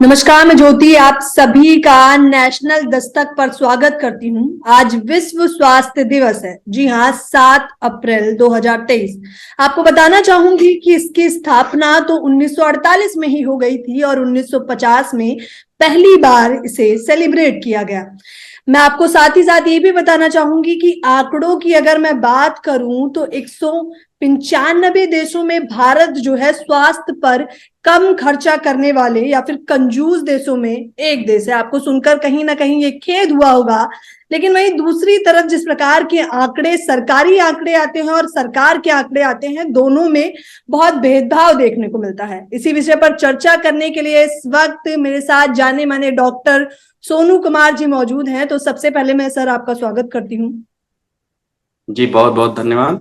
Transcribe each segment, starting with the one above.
नमस्कार, मैं ज्योति आप सभी का नेशनल दस्तक पर स्वागत करती हूं। आज विश्व स्वास्थ्य दिवस है। जी हाँ, 7 अप्रैल 2023। आपको बताना चाहूंगी कि इसकी स्थापना तो 1948 में ही हो गई थी और 1950 में पहली बार इसे सेलिब्रेट किया गया। मैं आपको साथ ही साथ ये भी बताना चाहूंगी कि आंकड़ों की अगर मैं बात करूं तो 195 देशों में भारत जो है स्वास्थ्य पर कम खर्चा करने वाले या फिर कंजूस देशों में एक देश है। आपको सुनकर कहीं ना कहीं ये खेद हुआ होगा, लेकिन वहीं दूसरी तरफ जिस प्रकार के आंकड़े, सरकारी आंकड़े आते हैं और सरकार के आंकड़े आते हैं, दोनों में बहुत भेदभाव देखने को मिलता है। इसी विषय पर चर्चा करने के लिए इस वक्त मेरे साथ जाने माने डॉक्टर सोनू कुमार जी मौजूद हैं। तो सबसे पहले मैं सर आपका स्वागत करती हूँ। जी बहुत बहुत धन्यवाद।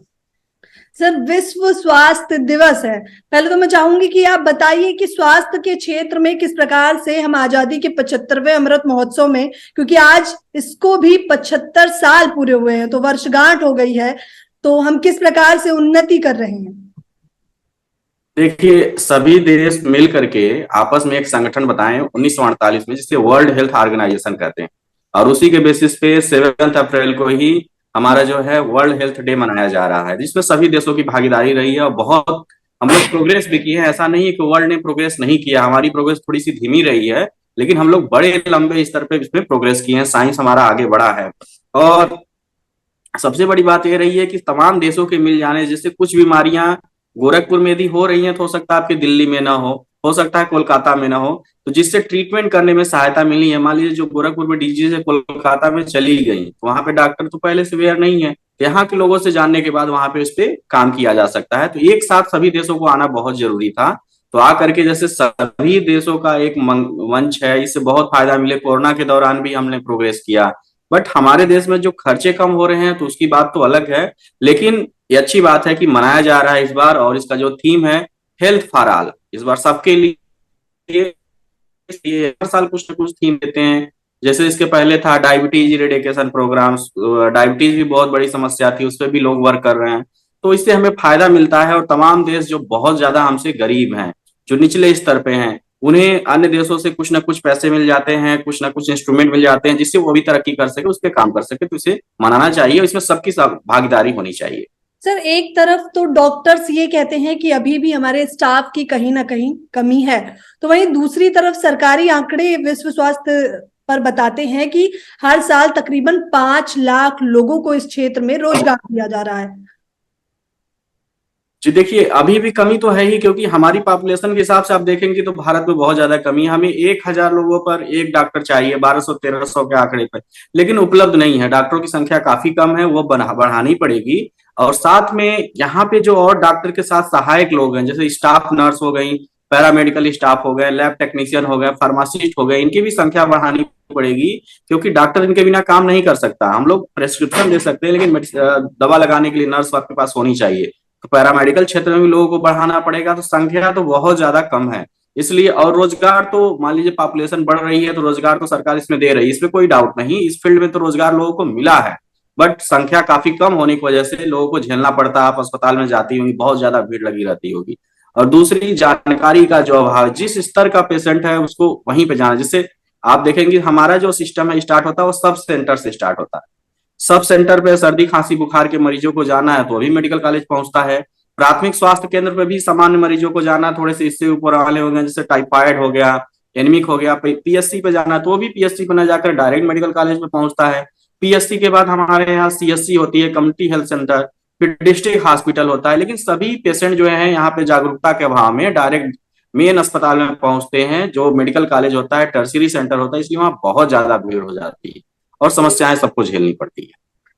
सर, विश्व स्वास्थ्य दिवस है। पहले तो मैं चाहूंगी कि आप बताइए कि स्वास्थ्य के क्षेत्र में किस प्रकार से हम आजादी के 75वें अमृत महोत्सव में, क्योंकि आज इसको भी 75 साल पूरे हुए हैं, तो वर्षगांठ हो गई है, तो हम किस प्रकार से उन्नति कर रहे हैं? देखिए, सभी देश मिल करके आपस में एक संगठन बनाए 1948 में, जिसे वर्ल्ड हेल्थ ऑर्गेनाइजेशन कहते हैं, और उसी के बेसिस पे 7 अप्रैल को ही हमारा जो है वर्ल्ड हेल्थ डे मनाया जा रहा है, जिसमें सभी देशों की भागीदारी रही है और बहुत हम लोग प्रोग्रेस भी की है। ऐसा नहीं है कि वर्ल्ड ने प्रोग्रेस नहीं किया, हमारी प्रोग्रेस थोड़ी सी धीमी रही है, लेकिन हम लोग बड़े लंबे स्तर पे इसमें प्रोग्रेस किए हैं। साइंस हमारा आगे बढ़ा है और सबसे बड़ी बात यह रही है कि तमाम देशों के मिल जाने, जैसे कुछ बीमारियां गोरखपुर में यदि हो रही हैं तो हो सकता है आपके दिल्ली में ना हो सकता है कोलकाता में ना हो, तो जिससे ट्रीटमेंट करने में सहायता मिली है। मान लीजिए जो गोरखपुर में डिजीज है कोलकाता में चली गई, तो वहां पे डॉक्टर तो पहले से अवेयर नहीं है, यहाँ के लोगों से जानने के बाद वहां पे उस पर काम किया जा सकता है। तो एक साथ सभी देशों को आना बहुत जरूरी था। तो आ करके जैसे सभी देशों का एक मंच है, इससे बहुत फायदा मिले। कोरोना के दौरान भी हमने प्रोग्रेस किया, बट हमारे देश में जो खर्चे कम हो रहे हैं तो उसकी बात तो अलग है, लेकिन ये अच्छी बात है कि मनाया जा रहा है इस बार। और इसका जो थीम है हेल्थ फॉर ऑल, इस बार सबके लिए ये हर साल कुछ ना कुछ थीम देते हैं। जैसे इसके पहले था डायबिटीज इरेडिकेशन प्रोग्राम्स, डायबिटीज भी बहुत बड़ी समस्या थी, उस पर भी लोग वर्क कर रहे हैं। तो इससे हमें फायदा मिलता है और तमाम देश जो बहुत ज्यादा हमसे गरीब हैं, जो निचले स्तर पे हैं, उन्हें अन्य देशों से कुछ ना कुछ पैसे मिल जाते हैं, कुछ ना कुछ इंस्ट्रूमेंट मिल जाते हैं, जिससे वो भी तरक्की कर सके, उस पर काम कर सके। तो इसे मनाना चाहिए, इसमें सबकी भागीदारी होनी चाहिए। सर, एक तरफ तो डॉक्टर्स ये कहते हैं कि अभी भी हमारे स्टाफ की कहीं ना कहीं कमी है, तो वहीं दूसरी तरफ सरकारी आंकड़े विश्व स्वास्थ्य पर बताते हैं कि हर साल तकरीबन 5 लाख लोगों को इस क्षेत्र में रोजगार दिया जा रहा है। जी देखिए, अभी भी कमी तो है ही, क्योंकि हमारी पॉपुलेशन के हिसाब से आप देखेंगे तो भारत में बहुत ज्यादा कमी है। हमें 1000 लोगों पर एक डॉक्टर चाहिए, 1200-1300 के आंकड़े पर, लेकिन उपलब्ध नहीं है। डॉक्टरों की संख्या काफी कम है, वो बढ़ानी पड़ेगी। और साथ में यहाँ पे जो और डॉक्टर के साथ सहायक लोग हैं, जैसे स्टाफ नर्स हो गई, पैरामेडिकल स्टाफ हो गए, लैब टेक्नीशियन हो गए, फार्मासिस्ट हो गए, इनकी भी संख्या बढ़ानी पड़ेगी, क्योंकि डॉक्टर इनके बिना काम नहीं कर सकता। हम लोग प्रेस्क्रिप्शन दे सकते हैं, लेकिन दवा लगाने के लिए नर्स आपके पास होनी चाहिए। तो पैरामेडिकल क्षेत्र में भी लोगों को बढ़ाना पड़ेगा, तो संख्या तो बहुत ज्यादा कम है इसलिए। और रोजगार तो मान लीजिए पॉपुलेशन बढ़ रही है, तो रोजगार तो सरकार इसमें दे रही है, इसमें कोई डाउट नहीं। इस फील्ड में तो रोजगार लोगों को मिला है, बट संख्या काफी कम होने की वजह से लोगों को झेलना पड़ता है। आप अस्पताल में जाती होंगी, बहुत ज्यादा भीड़ लगी रहती होगी। और दूसरी, जानकारी का जो अभाव है, जिस स्तर का पेशेंट है उसको वहीं पे जाना। जिससे आप देखेंगे हमारा जो सिस्टम है स्टार्ट होता है वो सब सेंटर से स्टार्ट होता है। सब सेंटर पे सर्दी खांसी बुखार के मरीजों को जाना है तो अभी मेडिकल कॉलेज पहुंचता है। प्राथमिक स्वास्थ्य केंद्र पे भी सामान्य मरीजों को जाना, थोड़े से इससे ऊपर वाले हो गए, जैसे टाइफाइड हो गया, एनीमिक हो गया, पीएससी पे जाना तो वो भी पीएससी पे न जाकर डायरेक्ट मेडिकल कॉलेज में पहुंचता है। पीएससी के बाद हमारे यहाँ सीएससी होती है, कम्युनिटी हेल्थ सेंटर, फिर डिस्ट्रिक्ट हॉस्पिटल होता है। लेकिन सभी पेशेंट जो है यहाँ पे जागरूकता के अभाव में डायरेक्ट मेन अस्पताल में पहुंचते हैं, जो मेडिकल कॉलेज होता है, टर्शियरी सेंटर होता है, इसलिए वहाँ बहुत ज्यादा भीड़ हो जाती है और समस्याएं सबको झेलनी पड़ती है।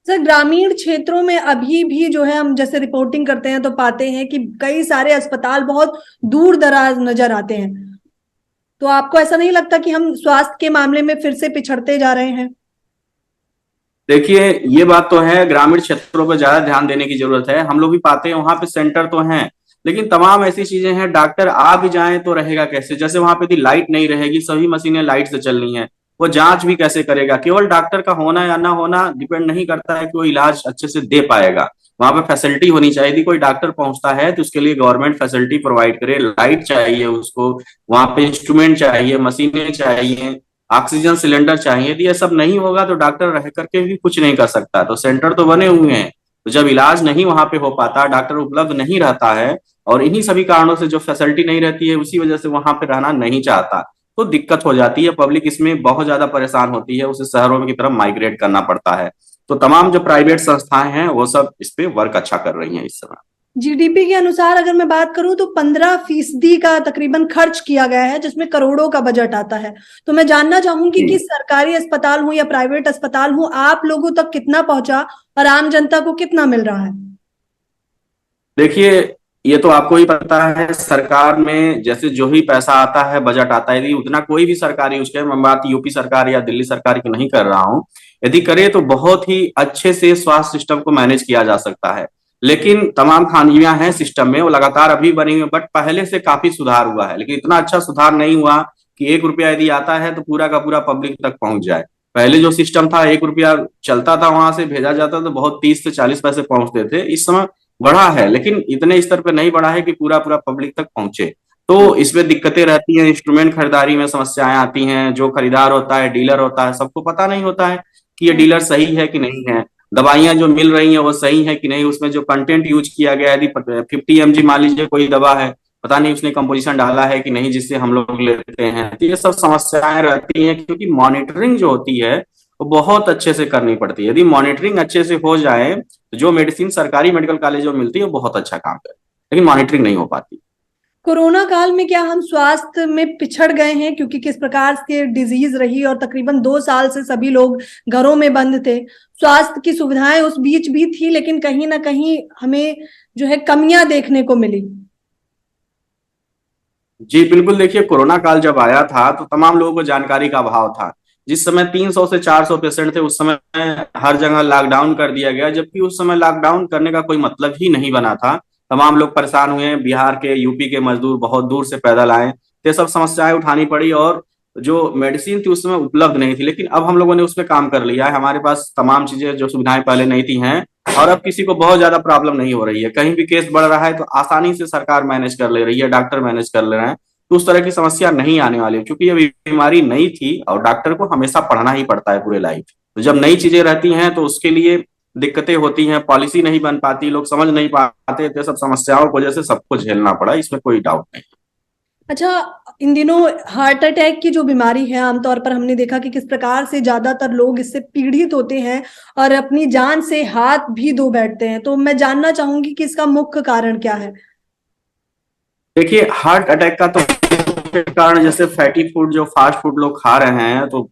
सर, ग्रामीण क्षेत्रों में अभी भी जो है, हम जैसे रिपोर्टिंग करते हैं तो पाते हैं कि कई सारे अस्पताल बहुत दूर दराज नजर आते हैं। तो आपको ऐसा नहीं लगता कि हम स्वास्थ्य के मामले में फिर से पिछड़ते जा रहे हैं? देखिए, ये बात तो है, ग्रामीण क्षेत्रों पर ज्यादा ध्यान देने की जरूरत है। हम लोग भी पाते हैं वहां पे सेंटर तो हैं, लेकिन तमाम ऐसी चीजें हैं, डॉक्टर आ भी जाए तो रहेगा कैसे। जैसे वहां पे यदि लाइट नहीं रहेगी, सभी मशीनें लाइट से चलनी है, वो जांच भी कैसे करेगा। केवल डॉक्टर का होना या ना होना डिपेंड नहीं करता है कि वो इलाज अच्छे से दे पाएगा, वहां पे फैसिलिटी होनी चाहिए थी। कोई डॉक्टर पहुंचता है तो उसके लिए गवर्नमेंट फैसिलिटी प्रोवाइड करे, लाइट चाहिए उसको, वहां पे इंस्ट्रूमेंट चाहिए, मशीनें चाहिए, ऑक्सीजन सिलेंडर चाहिए। यदि ये सब नहीं होगा तो डॉक्टर रह करके भी कुछ नहीं कर सकता। तो सेंटर तो बने हुए हैं, तो जब इलाज नहीं वहां पे हो पाता, डॉक्टर उपलब्ध नहीं रहता है, और इन्हीं सभी कारणों से जो फैसिलिटी नहीं रहती है, उसी वजह से वहां पे रहना नहीं चाहता, तो दिक्कत हो जाती है। पब्लिक इसमें बहुत ज्यादा परेशान होती है, उसे शहरों की तरफ माइग्रेट करना पड़ता है। तो तमाम जो प्राइवेट संस्थाएं हैं वो सब इस पे वर्क अच्छा कर रही हैं इस समय। जीडीपी के अनुसार अगर मैं बात करूं तो 15% का तकरीबन खर्च किया गया है, जिसमें करोड़ों का बजट आता है। तो मैं जानना चाहूंगी कि सरकारी अस्पताल हो या प्राइवेट अस्पताल हो, आप लोगों तक कितना पहुंचा और आम जनता को कितना मिल रहा है? देखिए, ये तो आपको ही पता है, सरकार में जैसे जो ही पैसा आता है, बजट आता है, यदि उतना कोई भी सरकार यूज करे, मैं बात यूपी सरकार या दिल्ली सरकार की नहीं कर रहा हूं, यदि करे तो बहुत ही अच्छे से स्वास्थ्य सिस्टम को मैनेज किया जा सकता है। लेकिन तमाम खामियां हैं सिस्टम में, वो लगातार अभी बनी हुई, बट पहले से काफी सुधार हुआ है। लेकिन इतना अच्छा सुधार नहीं हुआ कि 1 रुपया यदि आता है तो पूरा का पूरा पब्लिक तक पहुंच जाए। पहले जो सिस्टम था, 1 रुपया चलता था, वहां से भेजा जाता तो बहुत 30 से 40 पैसे पहुंचते थे। इस समय बढ़ा है, लेकिन इतने स्तर पे नहीं बढ़ा है कि पूरा पूरा पब्लिक तक पहुंचे। तो इसमें दिक्कतें रहती हैं, इंस्ट्रूमेंट खरीदारी में समस्याएं आती हैं। जो खरीदार होता है, डीलर होता है, सबको पता नहीं होता है कि ये डीलर सही है कि नहीं है, दवाइयां जो मिल रही हैं वो सही है कि नहीं, उसमें जो कंटेंट यूज किया गया है, यदि 50 mg मान लीजिए कोई दवा है, पता नहीं उसने कंपोजिशन डाला है कि नहीं जिससे हम लोग लेते हैं। तो ये सब समस्याएं रहती हैं, क्योंकि मॉनिटरिंग जो होती है वो बहुत अच्छे से करनी पड़ती है। यदि मॉनिटरिंग अच्छे से हो जाए तो जो मेडिसिन सरकारी मेडिकल कॉलेज में मिलती है वो बहुत अच्छा काम करे, लेकिन मॉनिटरिंग नहीं हो पाती। कोरोना काल में क्या हम स्वास्थ्य में पिछड़ गए हैं? क्योंकि किस प्रकार से डिजीज रही और तकरीबन 2 साल से सभी लोग घरों में बंद थे। स्वास्थ्य की सुविधाएं उस बीच भी थी, लेकिन कहीं ना कहीं हमें जो है कमियां देखने को मिली। जी बिल्कुल, देखिए कोरोना काल जब आया था तो तमाम लोगों को जानकारी का अभाव था। जिस समय 300 से 400 पेशेंट थे, उस समय हर जगह लॉकडाउन कर दिया गया, जबकि उस समय लॉकडाउन करने का कोई मतलब ही नहीं बना था। तमाम लोग परेशान हुए, बिहार के, यूपी के मजदूर बहुत दूर से पैदल आए, तो ये सब समस्याएं उठानी पड़ी, और जो मेडिसिन थी उस समय उपलब्ध नहीं थी। लेकिन अब हम लोगों ने उस पर काम कर लिया है, हमारे पास तमाम चीजें जो सुविधाएं पहले नहीं थी हैं, और अब किसी को बहुत ज्यादा प्रॉब्लम नहीं हो रही है। कहीं भी केस बढ़ रहा है तो आसानी से सरकार मैनेज कर ले रही है, डॉक्टर मैनेज कर ले रहे हैं, तो उस तरह की समस्या नहीं आने वाली है। क्योंकि ये बीमारी नई थी और डॉक्टर को हमेशा पढ़ना ही पड़ता है पूरे लाइफ। तो जब नई चीजें रहती हैं तो उसके लिए दिक्कतें होती हैं, पॉलिसी नहीं बन पाती, लोग समझ नहीं पाते, तो सब समस्याओं की वजह से सबको झेलना पड़ा, इसमें कोई डाउट नहीं। अच्छा, इन दिनों हार्ट अटैक की जो बीमारी है, आमतौर पर हमने देखा कि किस प्रकार से ज्यादातर लोग इससे पीड़ित होते हैं और अपनी जान से हाथ भी धो बैठते हैं। तो मैं जानना चाहूंगी कि इसका मुख्य कारण क्या है? देखिए, हार्ट अटैक का तो कारण जैसे फैटी फूड, जो फास्ट फूड लोग खा रहे हैं, तो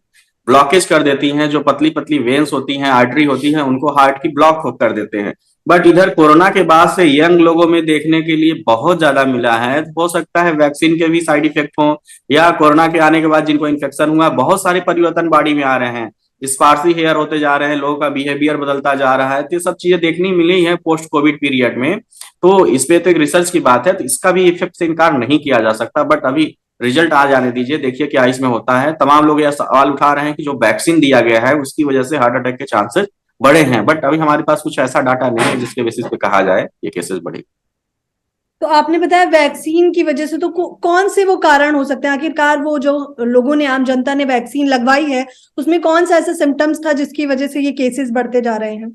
ब्लॉकेज कर देती हैं। जो पतली पतली वेन्स होती हैं, आर्टरी होती है, उनको हार्ट की ब्लॉक कर देते हैं। बट इधर कोरोना के बाद से यंग लोगों में देखने के लिए बहुत ज्यादा मिला है। हो सकता है वैक्सीन के भी साइड इफेक्ट हो, या कोरोना के आने के बाद जिनको इन्फेक्शन हुआ, बहुत सारे परिवर्तन बॉडी में आ रहे हैं, स्पार्सी हेयर होते जा रहे हैं, लोगों का बिहेवियर बदलता जा रहा है। तो ये सब चीजें देखनी मिली है पोस्ट कोविड पीरियड में। तो इस पे तो एक रिसर्च की बात है, तो इसका भी इफेक्ट से इनकार नहीं किया जा सकता। बट अभी रिजल्ट आ जाने दीजिए, देखिए क्या इसमें होता है। तमाम लोग यह सवाल उठा रहे हैं कि जो वैक्सीन दिया गया है उसकी वजह से हार्ट अटैक के चांसेस बढ़े हैं, बट अभी हमारे पास कुछ ऐसा डाटा नहीं है जिसके बेसिस पे कहा जाए ये केसेस बढ़े। तो आपने बताया वैक्सीन की वजह से, तो कौन से वो कारण हो सकते हैं? आखिरकार वो जो लोगों ने, आम जनता ने वैक्सीन लगवाई है, उसमें कौन सा ऐसा सिम्टम्स था जिसकी वजह से ये केसेस बढ़ते जा रहे हैं?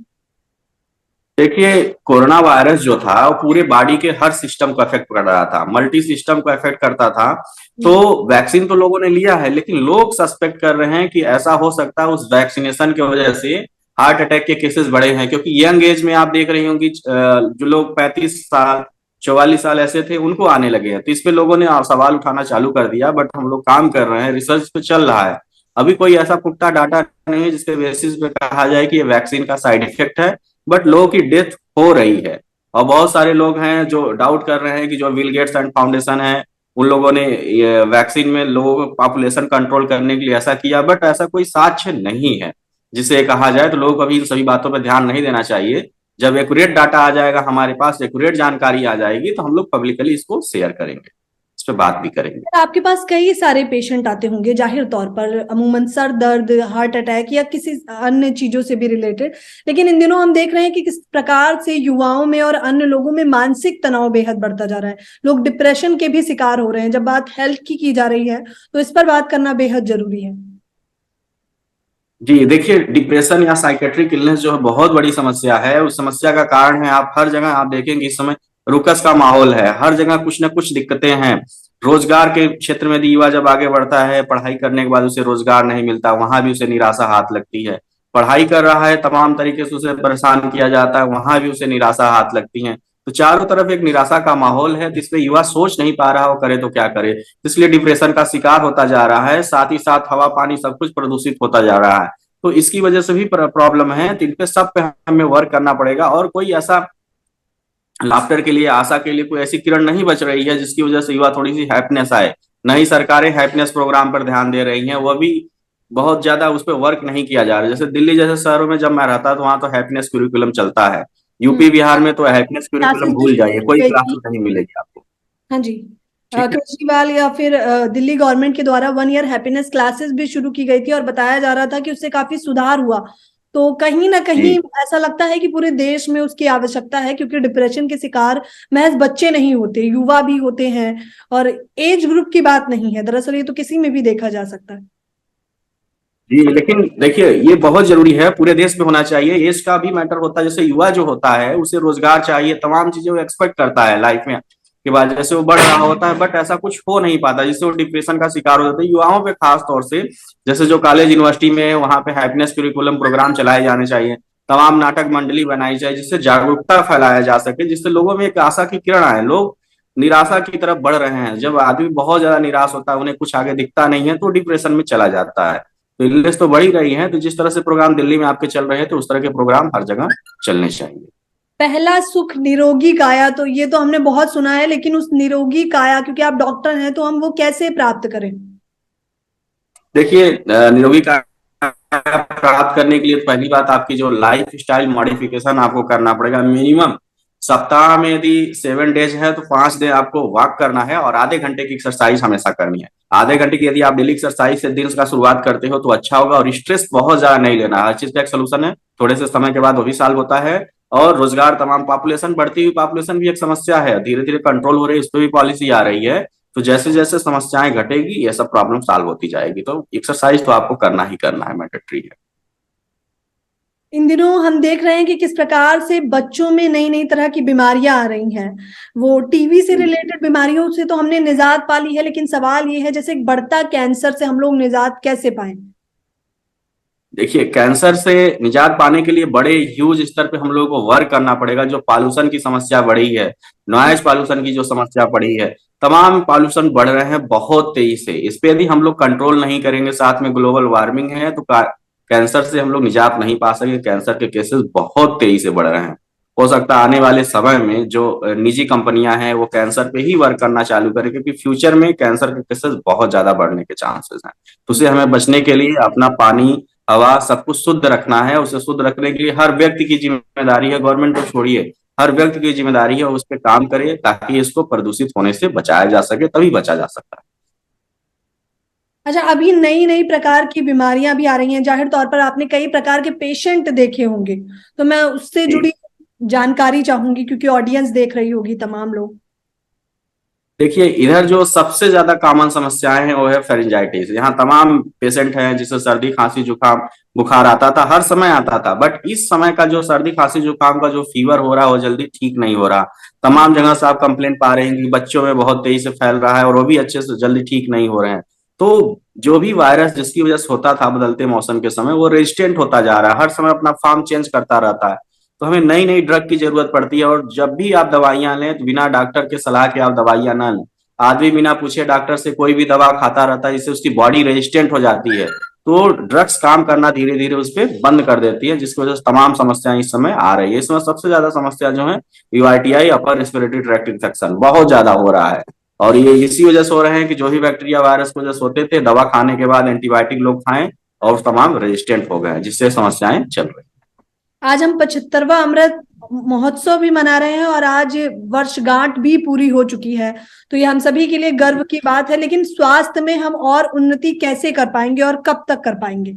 देखिए, कोरोना वायरस जो था वो पूरे बॉडी के हर सिस्टम को अफेक्ट कर रहा था, मल्टी सिस्टम को अफेक्ट करता था। तो वैक्सीन तो लोगों ने लिया है, लेकिन लोग सस्पेक्ट कर रहे हैं कि ऐसा हो सकता है उस वैक्सीनेशन की वजह से हार्ट अटैक के केसेस बढ़े हैं। क्योंकि यंग एज में आप देख रही होंगी, जो लोग 35 साल 44 साल ऐसे थे, उनको आने लगे हैं। तो इस पे लोगों ने सवाल उठाना चालू कर दिया। बट हम लोग काम कर रहे हैं, रिसर्च पे चल रहा है। अभी कोई ऐसा पुख्ता डाटा नहीं है जिसके बेसिस पे कहा जाए कि ये वैक्सीन का साइड इफेक्ट है। बट लोगों की डेथ हो रही है, और बहुत सारे लोग हैं जो डाउट कर रहे हैं कि जो बिल गेट्स एंड फाउंडेशन है, उन लोगों ने ये वैक्सीन में लोगों को पॉपुलेशन कंट्रोल करने के लिए ऐसा किया। बट ऐसा कोई साक्ष्य नहीं है जिसे कहा जाए। तो लोगों को अभी इन सभी बातों पर ध्यान नहीं देना चाहिए। जब एक्यूरेट डाटा आ जाएगा, हमारे पास एक्यूरेट जानकारी आ जाएगी, तो हम लोग पब्लिकली इसको शेयर करेंगे। पर बात भी करेंगे। आपके पास कई सारे पेशेंट आते होंगे जाहिर तौर पर, अमूमन सर दर्द, हार्ट अटैक या किसी अन्य चीजों से भी रिलेटेड, लेकिन इन दिनों हम देख रहे हैं कि किस प्रकार से युवाओं में और अन्य लोगों में मानसिक तनाव बेहद बढ़ता जा रहा है। लोग डिप्रेशन के भी शिकार हो रहे हैं। जब बात हेल्थ की जा रही है तो इस पर बात करना बेहद जरूरी है। जी देखिए, डिप्रेशन या साइकेट्रिक इलनेस जो है बहुत बड़ी समस्या है। उस समस्या का कारण है, आप हर जगह आप देखेंगे इस समय रुकस का माहौल है, हर जगह कुछ ना कुछ दिक्कतें हैं। रोजगार के क्षेत्र में युवा जब आगे बढ़ता है, पढ़ाई करने के बाद उसे रोजगार नहीं मिलता, वहां भी उसे निराशा हाथ लगती है। पढ़ाई कर रहा है, तमाम तरीके से उसे परेशान किया जाता है, वहां भी उसे निराशा हाथ लगती है। तो चारों तरफ एक निराशा का माहौल है, जिसपे युवा सोच नहीं पा रहा, वो करे तो क्या करे, इसलिए डिप्रेशन का शिकार होता जा रहा है। साथ ही साथ हवा पानी सब कुछ प्रदूषित होता जा रहा है। तो इसकी वजह से भी प्रॉब्लम है, तो इन पे सब पे हमें वर्क करना पड़ेगा। और कोई ऐसा लाफ्टर के लिए, आशा के लिए कोई ऐसी किरण नहीं बच रही है जिसकी वजह से युवा थोड़ी सी हैप्पीनेस आए। नई सरकारें हैप्पीनेस प्रोग्राम पर ध्यान दे रही हैं, वह भी बहुत ज्यादा उस पर वर्क नहीं किया जा रहा है। जैसे दिल्ली जैसे शहरों में जब मैं रहता तो वहां तो हैप्पीनेस क्यूरिकुलम चलता है। यूपी बिहार में तो हैप्पीनेस क्यूरिकुलम क्लासेस भी भूल जाइए, शुरू कोई की गई क्लासेस थी। नहीं मिलेगी आपको। हाँ जी। ठीक है। केजरीवाल या फिर दिल्ली गवर्नमेंट के द्वारा 1 ईयर हैप्पीनेस क्लासेस भी शुरू की गई थी और बताया जा रहा था कि उससे काफी सुधार हुआ। तो कहीं ना कहीं जी ऐसा लगता है कि पूरे देश में उसकी आवश्यकता है, क्योंकि डिप्रेशन के शिकार महज बच्चे नहीं होते, युवा भी होते हैं। और एज ग्रुप की बात नहीं है, दरअसल ये तो किसी में भी देखा जा सकता है। जी, लेकिन देखिए ये बहुत जरूरी है, पूरे देश में होना चाहिए। एज का भी मैटर होता है। जैसे युवा जो होता है उसे रोजगार चाहिए, तमाम चीजें वो एक्सपेक्ट करता है लाइफ में के बाद, जैसे वो बढ़ रहा होता है, बट ऐसा कुछ हो नहीं पाता, जिससे वो डिप्रेशन का शिकार हो जाता है। युवाओं पे खास तौर से, जैसे जो कॉलेज यूनिवर्सिटी में वहां पे हैप्पीनेस करिकुलम प्रोग्राम चलाए जाने चाहिए, तमाम नाटक मंडली बनाई जाए, जिससे जागरूकता फैलाया जा सके, जिससे लोगों में एक आशा की किरण आए। लोग निराशा की तरफ बढ़ रहे हैं। जब आदमी बहुत ज्यादा निराश होता है, उन्हें कुछ आगे दिखता नहीं है, तो डिप्रेशन में चला जाता है। तो इलनेस तो बढ़ ही रही है। तो जिस तरह से प्रोग्राम दिल्ली में आपके चल रहे हैं, तो उस तरह के प्रोग्राम हर जगह चलने चाहिए। पहला सुख निरोगी काया, तो ये तो हमने बहुत सुना है, लेकिन उस निरोगी काया, क्योंकि आप डॉक्टर हैं, तो हम वो कैसे प्राप्त करें? देखिए, निरोगी का प्राप्त करने के लिए पहली बात, आपकी जो लाइफ स्टाइल मॉडिफिकेशन आपको करना पड़ेगा। मिनिमम सप्ताह में यदि 7 डेज है तो 5 दिन आपको वॉक करना है और आधे घंटे की एक्सरसाइज हमेशा करनी है। आधे घंटे की यदि आप डेली एक्सरसाइज से दिन का शुरुआत करते हो तो अच्छा होगा। और स्ट्रेस बहुत ज्यादा नहीं लेना, हर चीज का एक सोल्यूशन है, थोड़े से समय के बाद वो भी सॉल्व होता है। और रोजगार, तमाम पॉपुलेशन, बढ़ती हुई पॉपुलेशन भी एक समस्या है, धीरे धीरे कंट्रोल हो रही है, इस पर भी पॉलिसी आ रही है। तो जैसे जैसे समस्याएं घटेगी, ये सब प्रॉब्लम सॉल्व होती जाएगी। तो एक्सरसाइज तो आपको करना ही करना है, मैंडेटरी है। इन दिनों हम देख रहे हैं कि किस प्रकार से बच्चों में नई नई तरह की बीमारियां आ रही हैं। वो टीवी से रिलेटेड बीमारियों से तो हमने निजात पा ली है, लेकिन सवाल ये है, जैसे एक बढ़ता कैंसर से हम लोग निजात कैसे पाएं? देखिए, कैंसर से निजात पाने के लिए बड़े ह्यूज स्तर पे हम लोगों को वर्क करना पड़ेगा। जो पॉल्यूशन की समस्या बढ़ी है, नॉइज पॉल्यूशन की जो समस्या बढ़ी है, तमाम पॉल्यूशन बढ़ रहे हैं बहुत तेजी से। इस पे यदि हम लोग कंट्रोल नहीं करेंगे, साथ में ग्लोबल वार्मिंग है, तो कैंसर से हम लोग निजात नहीं पा सकेंगे। कैंसर के केसेस बहुत तेजी से बढ़ रहे हैं। हो सकता है आने वाले समय में जो निजी कंपनियां हैं वो कैंसर पे ही वर्क करना चालू करें, क्योंकि फ्यूचर में कैंसर के केसेस बहुत ज्यादा बढ़ने के चांसेस हैं। तो उसे हमें बचने के लिए अपना पानी, हवा, सब कुछ शुद्ध रखना है। उसे शुद्ध रखने के लिए हर व्यक्ति की जिम्मेदारी है, गवर्नमेंट को छोड़िए, हर व्यक्ति की जिम्मेदारी है, उस पर काम करे ताकि इसको प्रदूषित होने से बचाया जा सके, तभी बचा जा सकता है। अच्छा, अभी नई नई प्रकार की बीमारियां भी आ रही हैं। जाहिर तौर पर आपने कई प्रकार के पेशेंट देखे होंगे, तो मैं उससे जी जुड़ी जानकारी चाहूंगी, क्योंकि ऑडियंस देख रही होगी, तमाम लोग। देखिए, इधर जो सबसे ज्यादा कॉमन समस्याएं हैं वो है फेरिंजाइटिस। यहाँ तमाम पेशेंट हैं जिसे सर्दी खांसी जुकाम बुखार आता था, हर समय आता था, बट इस समय का जो सर्दी खांसी जुकाम का जो फीवर हो रहा है वो जल्दी ठीक नहीं हो रहा। तमाम जगह से आप कंप्लेंट पा रहे हैं कि बच्चों में बहुत तेजी से फैल रहा है और वो भी अच्छे से जल्दी ठीक नहीं हो रहे हैं। तो जो भी वायरस जिसकी वजह से होता था बदलते मौसम के समय, वो रेजिस्टेंट होता जा रहा है, हर समय अपना फॉर्म चेंज करता रहता है। तो हमें नई नई ड्रग की जरूरत पड़ती है। और जब भी आप दवाइयां लें तो बिना डॉक्टर के सलाह के आप दवाइयां ना लें। आदमी बिना पूछे डॉक्टर से कोई भी दवा खाता रहता है, जिससे उसकी बॉडी रेजिस्टेंट हो जाती है। तो ड्रग्स काम करना धीरे धीरे उस पर बंद कर देती है, जिसकी वजह से तमाम समस्याएं इस समय आ रही है। इसमें सबसे ज्यादा समस्या जो है यूआईटीआई, अपर रेस्पिरेटरी ट्रैक्ट इन्फेक्शन, बहुत ज्यादा हो रहा है। और ये इसी वजह से हो रहे हैं कि जो भी बैक्टीरिया वायरस की वजह से होते थे, दवा खाने के बाद एंटीबायोटिक लोग खाएं और तमाम रेजिस्टेंट हो गए, जिससे समस्याएं चल रही हैं। आज हम 75वां अमृत महोत्सव भी मना रहे हैं और आज वर्षगांठ भी पूरी हो चुकी है, तो ये हम सभी के लिए गर्व की बात है। लेकिन स्वास्थ्य में हम और उन्नति कैसे कर पाएंगे और कब तक कर पाएंगे?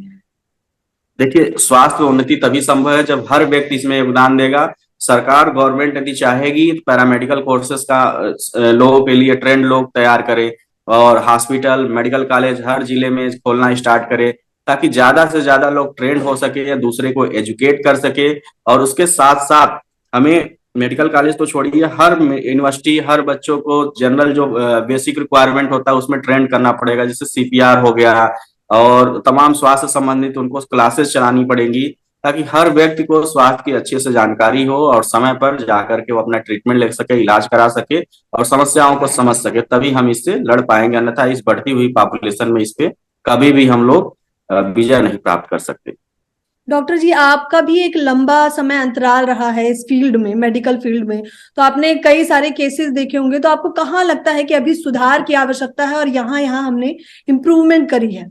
देखिए, स्वास्थ्य में उन्नति तभी संभव है जब हर व्यक्ति इसमें योगदान देगा। सरकार, गवर्नमेंट यदि चाहेगी तो पैरामेडिकल कोर्सेज का लोगों के लिए ट्रेंड लोग तैयार करे और हॉस्पिटल, मेडिकल कॉलेज हर जिले में खोलना स्टार्ट करे, ताकि ज्यादा से ज्यादा लोग ट्रेंड हो सके या दूसरे को एजुकेट कर सके। और उसके साथ साथ हमें मेडिकल कॉलेज तो छोड़िए, हर यूनिवर्सिटी, हर बच्चों को जनरल जो बेसिक रिक्वायरमेंट होता है उसमें ट्रेंड करना पड़ेगा, जैसे सीपीआर हो गया और तमाम स्वास्थ्य संबंधित उनको क्लासेस चलानी पड़ेंगी, ताकि हर व्यक्ति को स्वास्थ्य की अच्छे से जानकारी हो और समय पर जाकर के वो अपना ट्रीटमेंट ले सके, इलाज करा सके और समस्याओं को समझ सके। तभी हम इससे लड़ पाएंगे, अन्यथा इस बढ़ती हुई पॉपुलेशन में इस पे कभी भी हम लोग विजय नहीं प्राप्त कर सकते। डॉक्टर जी, आपका भी एक लंबा समय अंतराल रहा है इस फील्ड में, मेडिकल फील्ड में, तो आपने कई सारे केसेस देखे होंगे, तो आपको कहाँ लगता है कि अभी सुधार की आवश्यकता है और यहाँ यहाँ हमने इम्प्रूवमेंट करी है?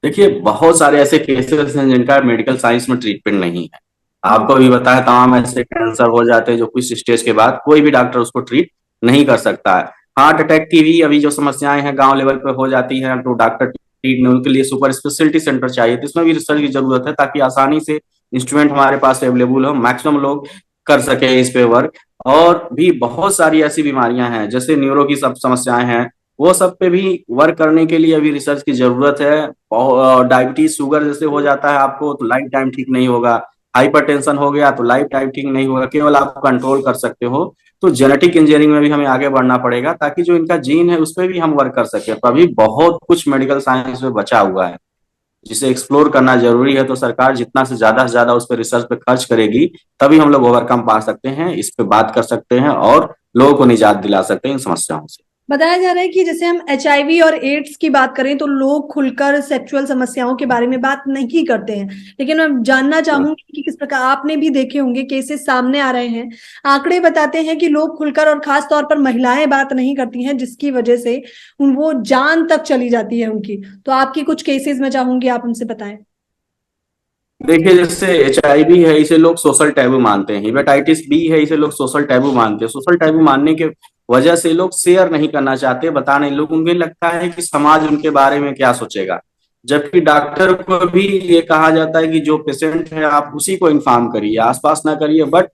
देखिए, बहुत सारे ऐसे केसेस हैं जिनका मेडिकल साइंस में ट्रीटमेंट नहीं है। आपको भी बताया, तमाम ऐसे कैंसर हो जाते हैं जो कुछ स्टेज के बाद कोई भी डॉक्टर उसको ट्रीट नहीं कर सकता है। हार्ट अटैक की भी अभी जो समस्याएं हैं गांव लेवल पे हो जाती हैं, तो डॉक्टर ट्रीट नहीं, उनके लिए सुपर स्पेशलिटी सेंटर चाहिए, तो इसमें भी रिसर्च की जरूरत है, ताकि आसानी से इंस्ट्रूमेंट हमारे पास अवेलेबल हो, मैक्सिमम लोग कर सके इस पे वर्क। और भी बहुत सारी ऐसी बीमारियां हैं जैसे न्यूरो की सब समस्याएं हैं, वो सब पे भी वर्क करने के लिए अभी रिसर्च की जरूरत है। डायबिटीज, शुगर जैसे हो जाता है आपको तो लाइफ टाइम ठीक नहीं होगा, हाइपरटेंशन हो गया तो लाइफ टाइम ठीक नहीं होगा, केवल आप कंट्रोल कर सकते हो। तो जेनेटिक इंजीनियरिंग में भी हमें आगे बढ़ना पड़ेगा, ताकि जो इनका जीन है उस पर भी हम वर्क कर सके। तो अभी बहुत कुछ मेडिकल साइंस में बचा हुआ है जिसे एक्सप्लोर करना जरूरी है। तो सरकार जितना से ज्यादा उस पर रिसर्च पे खर्च करेगी, तभी हम लोग ओवरकम पा सकते हैं, इस पे बात कर सकते हैं और लोगों को निजात दिला सकते हैं इन समस्याओं से। बताया जा रहा है कि जैसे हम एचआईवी और एड्स की बात करें तो लोग खुलकर सेक्सुअल समस्याओं के बारे में बात नहीं करते हैं, लेकिन मैं जानना चाहूंगी कि किस प्रकार, आपने भी देखे होंगे केसेस सामने आ रहे हैं, आंकड़े बताते हैं कि लोग खुलकर और खास तौर पर महिलाएं बात नहीं करती हैं, जिसकी वजह से वो जान तक चली जाती है उनकी। तो आपकी कुछ केसेस मैं चाहूंगी आप हमसे बताएं। देखिए, जैसे HIV है, इसे लोग सोशल टैबू मानते हैं। हेपेटाइटिस B है, इसे लोग सोशल टैबू मानते हैं। सोशल टैबू मानने के वजह से लोग शेयर नहीं करना चाहते, बता नहीं, लोग उनको लगता है कि समाज उनके बारे में क्या सोचेगा। जबकि डॉक्टर को भी ये कहा जाता है कि जो पेशेंट है आप उसी को इन्फॉर्म करिए, आसपास ना करिए। बट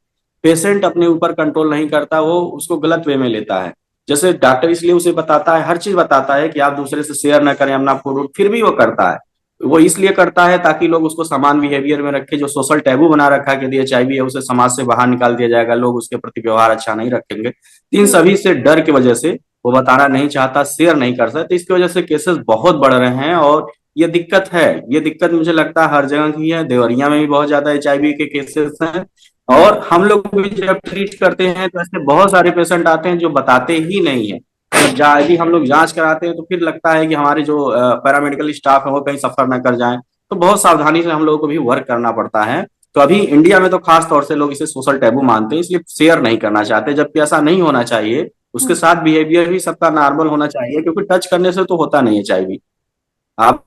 पेशेंट अपने ऊपर कंट्रोल नहीं करता, वो उसको गलत वे में लेता है। जैसे डॉक्टर इसलिए उसे बताता है, हर चीज बताता है कि आप दूसरे से शेयर ना करें अपना फोटो, फिर भी वो करता है। वो इसलिए करता है ताकि लोग उसको समान बिहेवियर में रखे। जो सोशल टैबू बना रखा है कि यदि HIV है उसे समाज से बाहर निकाल दिया जाएगा, लोग उसके प्रति व्यवहार अच्छा नहीं रखेंगे, इन सभी से डर की वजह से वो बताना नहीं चाहता, शेयर नहीं कर सकता। तो इसकी वजह से केसेस बहुत बढ़ रहे हैं और ये दिक्कत है। ये दिक्कत मुझे लगता है हर जगह की है। देवरिया में भी बहुत ज्यादा HIV के केसेस हैं और हम लोग भी जब ट्रीट करते हैं तो ऐसे बहुत सारे पेशेंट आते हैं जो बताते ही नहीं है। यदि हम लोग जांच कराते हैं तो फिर लगता है कि हमारे जो पैरामेडिकल स्टाफ है वो कहीं सफर न कर जाएं, तो बहुत सावधानी से हम लोगों को भी वर्क करना पड़ता है। तो अभी इंडिया में तो खास तौर से लोग इसे सोशल टैबू मानते हैं, इसलिए शेयर नहीं करना चाहते, जबकि ऐसा नहीं होना चाहिए। उसके साथ बिहेवियर भी सबका नॉर्मल होना चाहिए, क्योंकि टच करने से तो होता नहीं है HIV। आप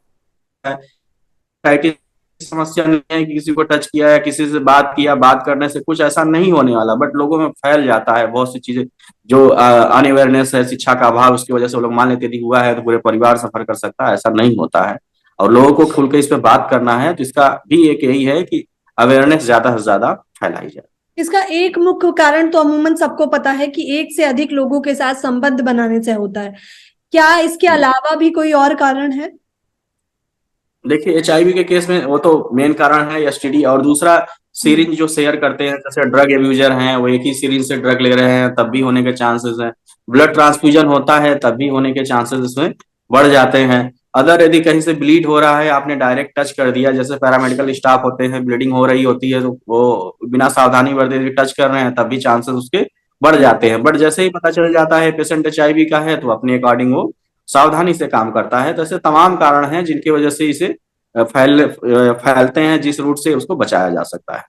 समस्या नहीं है कि किसी को टच किया है, किसी से बात किया, बात करने से कुछ ऐसा नहीं होने वाला, बट लोगों में फैल जाता है बहुत सी चीजें। जो अनअवेयरनेस है, शिक्षा का अभाव, उसकी वजह से वो लोग मान लेते यदि हुआ है तो पूरे परिवार सफर कर सकता है। ऐसा नहीं होता है और लोगों को खुल के इस पे बात करना है। तो इसका भी एक यही है कि अवेयरनेस ज्यादा से ज्यादा फैलाई जाए। इसका एक मुख्य कारण तो अमूमन सबको पता है कि एक से अधिक लोगों के साथ संबंध बनाने से होता है। क्या इसके अलावा भी कोई और कारण है? देखिए, HIV के केस में वो तो मेन कारण है STD, और दूसरा सीरिंज जो शेयर करते हैं, जैसे ड्रग एब्यूजर हैं, वो एक ही सीरिंज से ड्रग ले रहे हैं, तब भी होने के चांसेस हैं। ब्लड ट्रांसफ्यूजन होता है तब भी होने के चांसेस इसमें बढ़ जाते हैं। अदर यदि कहीं से ब्लीड हो रहा है, आपने डायरेक्ट टच कर दिया, जैसे पैरामेडिकल स्टाफ होते हैं, ब्लीडिंग हो रही होती है तो वो बिना सावधानी बरते टच कर रहे हैं, तब भी चांसेस उसके बढ़ जाते हैं। बट जैसे ही पता चल जाता है पेशेंट HIV का है, तो अपने अकॉर्डिंग वो सावधानी से काम करता है। तो ऐसे तमाम कारण हैं जिनकी वजह से इसे फैलते हैं, जिस रूट से उसको बचाया जा सकता है।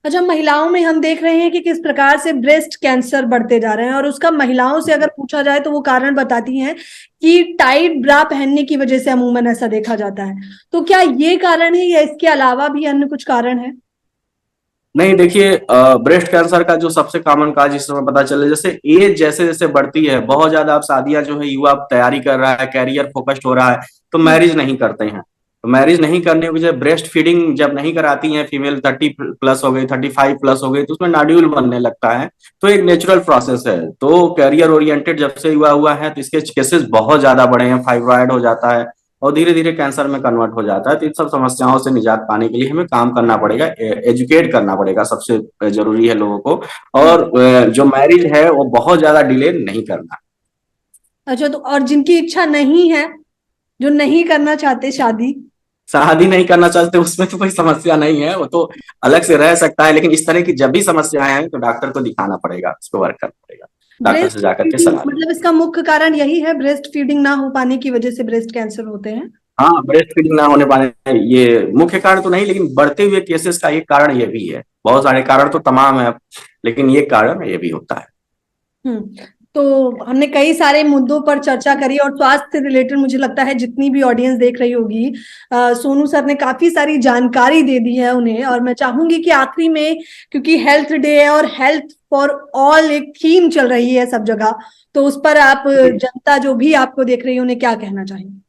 अच्छा, महिलाओं में हम देख रहे हैं कि किस प्रकार से ब्रेस्ट कैंसर बढ़ते जा रहे हैं, और उसका महिलाओं से अगर पूछा जाए तो वो कारण बताती हैं कि टाइट ब्रा पहनने की वजह से अमूमन ऐसा देखा जाता है। तो क्या ये कारण है या इसके अलावा भी अन्य कुछ कारण है? नहीं, देखिए ब्रेस्ट कैंसर का जो सबसे कॉमन काज इस समय पता चले, जैसे एज जैसे जैसे बढ़ती है, बहुत ज्यादा अब शादियां जो है युवा तैयारी कर रहा है, कैरियर फोकस्ड हो रहा है, तो मैरिज नहीं करते हैं। तो मैरिज नहीं करने की वजह, ब्रेस्ट फीडिंग जब नहीं कराती है फीमेल, 30+ हो गई, 35+ हो गई, तो उसमें नॉड्यूल बनने लगता है। तो एक नेचुरल प्रोसेस है। तो कैरियर ओरिएंटेड जब से युवा हुआ है, तो इसके केसेस बहुत ज्यादा बढ़े हैं, फाइब्रॉइड हो जाता है और धीरे धीरे कैंसर में कन्वर्ट हो जाता है। तो इन सब समस्याओं से निजात पाने के लिए हमें काम करना पड़ेगा, एजुकेट करना पड़ेगा, सबसे जरूरी है लोगों को। और जो मैरिज है वो बहुत ज्यादा डिले नहीं करना। अच्छा, तो और जिनकी इच्छा नहीं है, जो नहीं करना चाहते शादी नहीं करना चाहते, उसमें तो कोई समस्या नहीं है, वो तो अलग से रह सकता है। लेकिन इस तरह की जब भी समस्याएं आए तो डॉक्टर को दिखाना पड़ेगा, उसको वर्क करना पड़ेगा, डॉक्टर से ब्रेस्ट जाकर के फीडिंग सलाह लेना। मतलब इसका मुख्य कारण यही है, ब्रेस्ट फीडिंग ना हो पाने की वजह से ब्रेस्ट कैंसर होते हैं? हाँ, ब्रेस्ट फीडिंग ना होने पाने ये मुख्य कारण तो नहीं, लेकिन बढ़ते हुए केसेस का एक कारण ये भी है। बहुत सारे कारण तो तमाम है, लेकिन ये कारण ये भी होता है। तो हमने कई सारे मुद्दों पर चर्चा करी और स्वास्थ्य से रिलेटेड मुझे लगता है जितनी भी ऑडियंस देख रही होगी, सोनू सर ने काफी सारी जानकारी दे दी है उन्हें। और मैं चाहूंगी कि आखिरी में, क्योंकि हेल्थ डे है और हेल्थ फॉर ऑल एक थीम चल रही है सब जगह, तो उस पर आप जनता जो भी आपको देख रही है उन्हें क्या कहना चाहेंगे?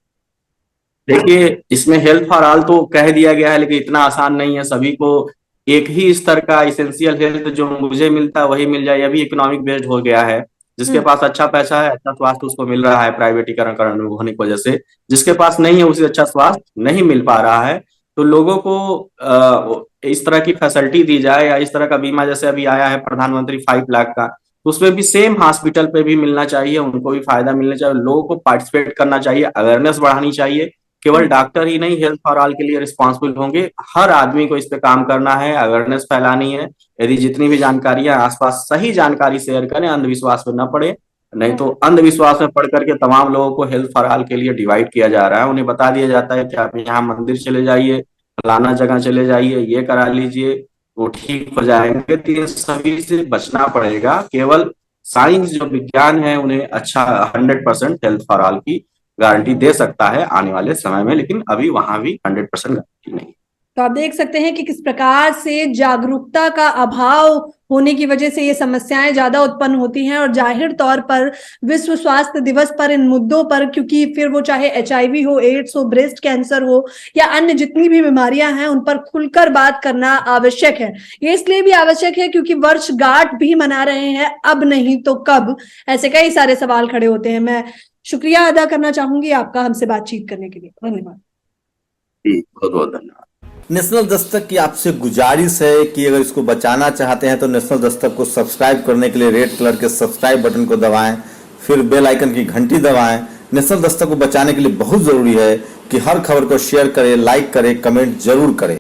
देखिए, इसमें हेल्थ फॉर ऑल तो कह दिया गया है, लेकिन इतना आसान नहीं है सभी को एक ही स्तर का इसेंशियल हेल्थ जो मुझे मिलता है वही मिल जाए। अभी इकोनॉमिक बेस्ड हो गया है। जिसके पास अच्छा पैसा है, अच्छा स्वास्थ्य उसको मिल रहा है प्राइवेटीकरण होने की वजह से। जिसके पास नहीं है, उसे अच्छा स्वास्थ्य नहीं मिल पा रहा है। तो लोगों को इस तरह की फैसिलिटी दी जाए, या इस तरह का बीमा जैसे अभी आया है प्रधानमंत्री 5 लाख का, तो उसमें भी सेम हॉस्पिटल पे भी मिलना चाहिए, उनको भी फायदा मिलना चाहिए, लोगों को पार्टिसिपेट करना चाहिए, अवेयरनेस बढ़ानी चाहिए। केवल डॉक्टर ही नहीं हेल्थ फॉर ऑल के लिए रिस्पॉन्सिबल होंगे, हर आदमी को इस पे काम करना है, अवेयरनेस फैलानी है। यदि जितनी भी जानकारियां आसपास, सही जानकारी शेयर करें, अंधविश्वास में न पड़े। नहीं तो अंधविश्वास में पढ़ करके तमाम लोगों को हेल्थ फॉर ऑल के लिए डिवाइड किया जा रहा है। उन्हें बता दिया जाता है कि आप यहाँ मंदिर चले जाइए, फलाना जगह चले जाइए, ये करा लीजिए, वो ठीक हो जाएंगे। तो इन सभी से बचना पड़ेगा। केवल साइंस जो विज्ञान है उन्हें अच्छा 100% हेल्थ फॉर ऑल की गारंटी दे सकता है आने वाले समय में, लेकिन अभी वहां भी 100% गारंटी नहीं। तो आप देख सकते हैं कि किस प्रकार से जागरूकता का अभाव होने की वजह से ये समस्याएं ज्यादा उत्पन्न होती हैं। और जाहिर तौर पर विश्व स्वास्थ्य दिवस पर इन मुद्दों पर, क्योंकि फिर वो चाहे HIV हो, एड्स हो, ब्रेस्ट कैंसर हो या अन्य जितनी भी बीमारियां हैं, उन पर खुलकर बात करना आवश्यक है। ये इसलिए भी आवश्यक है क्योंकि वर्षगांठ भी मना रहे हैं, अब नहीं तो कब, ऐसे कई सारे सवाल खड़े होते हैं। मैं शुक्रिया अदा करना चाहूंगी आपका हमसे बातचीत करने के लिए। धन्यवाद। बहुत बहुत धन्यवाद। नेशनल दस्तक की आपसे गुजारिश है कि अगर इसको बचाना चाहते हैं तो नेशनल दस्तक को सब्सक्राइब करने के लिए रेड कलर के सब्सक्राइब बटन को दबाएं, फिर बेल आइकन की घंटी दबाएं। नेशनल दस्तक को बचाने के लिए बहुत जरूरी है कि हर खबर को शेयर करें, लाइक करें, कमेंट जरूर करें।